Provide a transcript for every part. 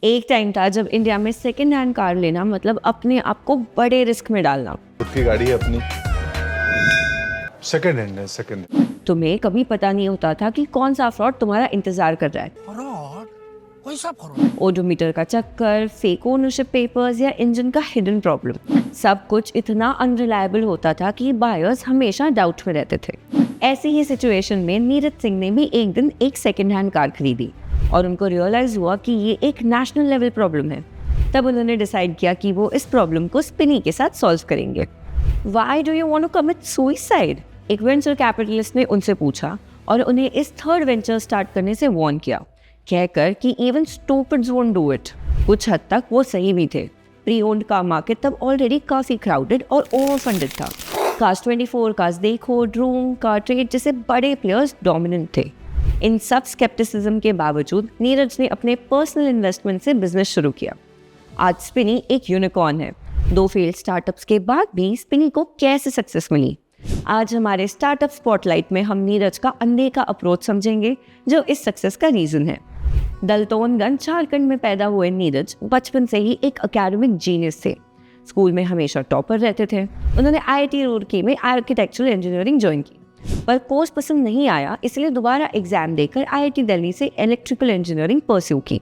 एक टाइम था जब इंडिया में सेकेंड हैंड कार लेना मतलब अपने आप को बड़े रिस्क में डालना। खुद की गाड़ी है अपनी, सेकंड हैंड है, सेकंड। तुम्हें कभी पता नहीं होता था कि कौन सा फ्रॉड तुम्हारा इंतजार कर रहा है। फ्रॉड? कोई सा फ्रॉड? ओडोमीटर का चक्कर, फेक ओनरशिप पेपर्स या इंजन का हिडन प्रॉब्लम, सब कुछ इतना अनरिलायबल होता था कि बायर्स हमेशा डाउट में रहते थे। ऐसी ही सिचुएशन में नीरज सिंह ने भी एक दिन एक सेकेंड हैंड कार खरीदी और उनको रियलाइज हुआ कि ये एक नेशनल लेवल प्रॉब्लम है। तब उन्होंने डिसाइड किया कि वो इस प्रॉब्लम को स्पिनी के साथ सॉल्व करेंगे। Why do you want to commit suicide? एक वेंचर कैपिटलिस्ट ने उनसे पूछा और उन्हें इस थर्ड वेंचर स्टार्ट करने से वार्न किया, कहकर कि even stupids won't do it. कुछ हद तक वो सही भी थे। प्री ओन्ड कार मार्केट तब ऑलरेडी काफी क्राउडेड और ओवर फंडेड था। कास्ट 24, कास्ट देखो, ड्रूम, कार ट्रेड जैसे बड़े प्लेयर्स डोमिनेंट थे। इन सब स्केप्टिसिज्म के बावजूद नीरज ने अपने पर्सनल इन्वेस्टमेंट से बिजनेस शुरू किया। आज स्पिनी एक यूनिकॉर्न है। 2 फेल्ड स्टार्टअप्स के बाद भी स्पिनी को कैसे सक्सेस मिली? आज हमारे स्टार्टअप स्पॉटलाइट में हम नीरज का अंधे का अप्रोच समझेंगे, जो इस सक्सेस का रीजन है। दलतोनगंज, झारखंड में पैदा हुए नीरज बचपन से ही एक एकेडमिक जीनियस थे। स्कूल में हमेशा टॉपर रहते थे। उन्होंने IIT रुड़की में आर्किटेक्चरल इंजीनियरिंग ज्वाइन की, पर कोर्स पसंद नहीं आया, इसलिए दोबारा एग्जाम देकर IIT दिल्ली से इलेक्ट्रिकल इंजीनियरिंग परस्यू की।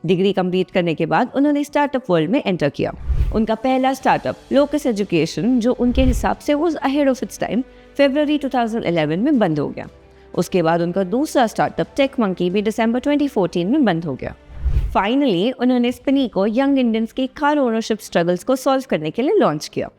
डिग्री कंप्लीट करने के बाद उन्होंने स्टार्टअप वर्ल्ड में एंटर किया। उनका पहला स्टार्टअप लोकस एजुकेशन, जो उनके हिसाब से was ahead of its time, फरवरी 2011 में बंद हो गया। उसके बाद उनका दूसरा स्टार्टअप टेक मंकी भी दिसंबर 2014 में बंद हो गया। फाइनली उन्होंने स्पिनी को यंग इंडियंस के कार ओनरशिप स्ट्रगल्स को सॉल्व करने के लिए लॉन्च किया।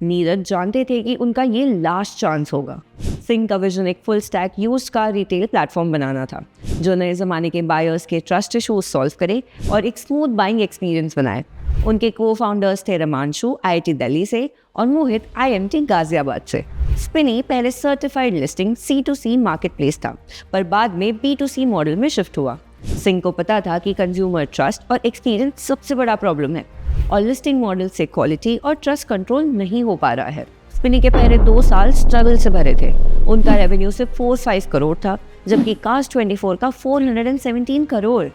नीरज जानते थे कि उनका ये लास्ट चांस होगा। सिंह का विजन एक full stack used car retail platform बनाना था, जो नए ज़माने के बायर्स के ट्रस्ट इशूज सॉल्व करे और एक स्मूथ बाइंग एक्सपीरियंस बनाए। उनके को फाउंडर्स थे रमांशु IIT दिल्ली से और मोहित IMT गाजियाबाद से। स्पिनी पहले certified listing C2C market place था, पर बाद में B2C मॉडल में शिफ्ट हुआ। सिंह को पता था कि कंज्यूमर ट्रस्ट और एक्सपीरियंस सबसे बड़ा प्रॉब्लम है और लिस्टिंग मॉडल से क्वालिटी और ट्रस्ट कंट्रोल नहीं हो पा रहा है। स्पिनी के पहले 2 साल स्ट्रगल से भरे थे। उनका रेवेन्यू सिर्फ 4-5 करोड़ था, जबकि कास्ट 24 का 417 करोड़।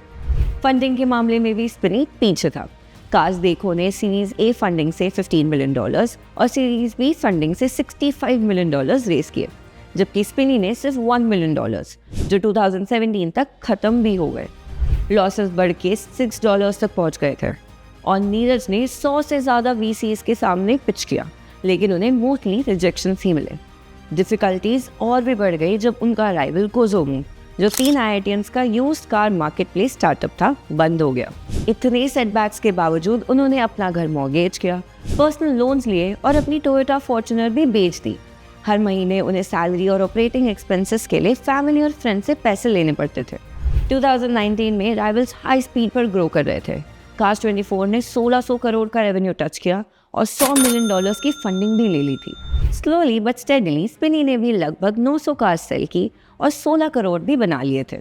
फंडिंग के मामले में भी स्पिनी पीछे था। कास्ट देखो ने सीरीज A फंडिंग से $15 मिलियन और सीरीज B फंडिंग से $65 मिलियन रेस किए, जबकि स्पिनी ने सिर्फ $1 मिलियन, जो 2017 तक खत्म भी हो गए। लॉसेस बढ़ के $6 तक पहुंच गए थे और नीरज ने 100 से ज़्यादा VCs के सामने पिच किया, लेकिन उन्हें मोस्टली रिजेक्शंस ही मिले। डिफ़िकल्टीज और भी बढ़ गई जब उनका राइवल कोजोमो, जो 3 IITians का used car market place startup था, बंद हो गया। इतने सेटबैक्स के बावजूद उन्होंने अपना घर मॉर्गेज किया, पर्सनल लोन्स लिए और अपनी टोयोटा फॉर्च्यूनर भी बेच दी। हर महीने उन्हें सैलरी और ऑपरेटिंग एक्सपेंसेस के लिए फैमिली और फ्रेंड से पैसे लेने पड़ते थे। 2019 में राइवल्स हाई स्पीड पर ग्रो कर रहे थे। कास्ट 24 ने 1600 करोड़ का रेवेन्यू टच किया और $100 मिलियन की फंडिंग भी ले ली थी। स्लोली बट स्टेडली स्पिनी ने भी लगभग 900 कार्स सेल की और 16 करोड़ भी बना लिए थे।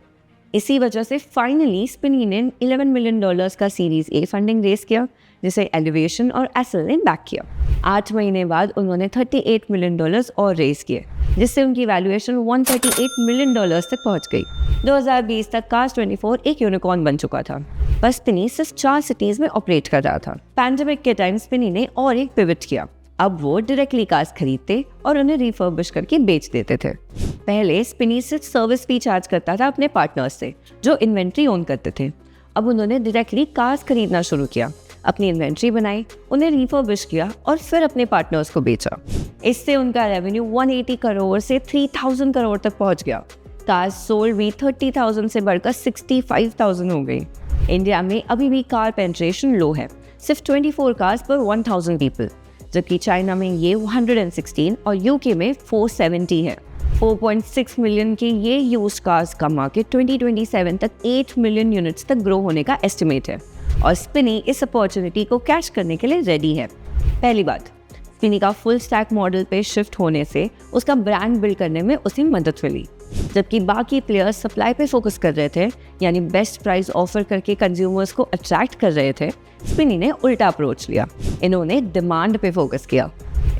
इसी वजह से फाइनली स्पिनी ने $11 मिलियन का सीरीज A फंडिंग रेस किया, जिसे एलिवेशन और एसल ने बैक किया। 8 महीने बाद उन्होंने $38 मिलियन और रेस किए, जिससे उनकी वैल्यूएशन $138 मिलियन तक पहुंच गई। 2020 तक कास्ट 24 एक यूनिकॉर्न बन चुका था, पर स्पिनी सिर्फ 4 सिटीज में ऑपरेट कर रहा था। पैंडेमिक के टाइम स्पिनी ने और एक पिवट किया। अब वो डायरेक्टली कार्स खरीदते और उन्हें रिफर्बिश करके बेच देते थे। पहले स्पिनी सिर्फ सर्विस फी चार्ज करता था अपने पार्टनर्स से, जो इन्वेंट्री ओन करते थे। अब उन्होंने डायरेक्टली कार्स खरीदना शुरू किया, अपनी इन्वेंट्री बनाई, उन्हें रिफर्बिश किया और फिर अपने पार्टनर्स को बेचा। इससे उनका रेवेन्यू 180 करोड़ से 3000 करोड़ तक पहुंच गया। कार्स सोल्ड भी 30,000 से बढ़कर 65,000 हो गई। इंडिया में अभी भी कार पेनिट्रेशन लो है, सिर्फ 24 कार्स पर 1000 पीपल, जबकि चाइना में ये 116 और UK में 470 है। 4.6 मिलियन के ये यूज्ड कार्स का मार्केट 2027 तक 8 मिलियन यूनिट्स तक ग्रो होने का एस्टिमेट है और स्पिनी इस अपॉर्चुनिटी को कैच करने के लिए रेडी है। पहली बात, स्पिनी का फुल स्टैक मॉडल पे शिफ्ट होने से उसका ब्रांड बिल्ड करने में उसे मदद मिली। जबकि बाकी प्लेयर्स सप्लाई पे फोकस कर रहे थे, यानी बेस्ट प्राइस ऑफर करके कंज्यूमर्स को अट्रैक्ट कर रहे थे, स्पिनी ने उल्टा अप्रोच लिया। इन्होंने डिमांड पे फोकस किया।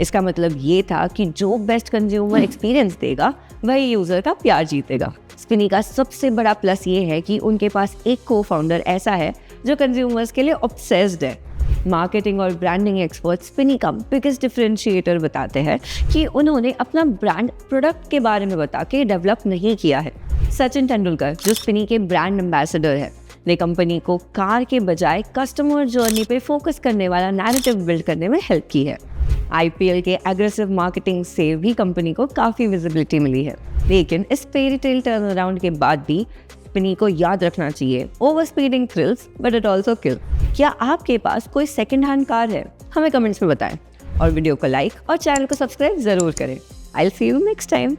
इसका मतलब ये था कि जो बेस्ट कंज्यूमर एक्सपीरियंस देगा वही यूज़र का प्यार जीतेगा। स्पिनी का सबसे बड़ा प्लस ये है कि उनके पास एक को फाउंडर ऐसा है जो कंज्यूमर्स के लिए ऑब्सेस्ड है। मार्केटिंग और ब्रांडिंग एक्सपर्ट स्पिनी का बिगेस्ट डिफरेंशिएटर बताते हैं कि उन्होंने अपना ब्रांड प्रोडक्ट के बारे में बता के डेवलप नहीं किया है। सचिन तेंदुलकर जो स्पिनी के ब्रांड एम्बेसडर है, ने कंपनी को कार के बजाय कस्टमर जर्नी पे फोकस करने वाला नैरेटिव बिल्ड करने में हेल्प की है। IPL के एग्रेसिव मार्केटिंग से भी कंपनी को काफ़ी विजिबिलिटी मिली है। लेकिन इस फेरी टेल टर्न अराउंड के बाद भी स्पिनी को याद रखना चाहिए, over speeding thrills but it also किल। क्या आपके पास कोई सेकेंड हैंड कार है? हमें कमेंट्स में बताएं और वीडियो को लाइक और चैनल को सब्सक्राइब ज़रूर करें। I will see you next time.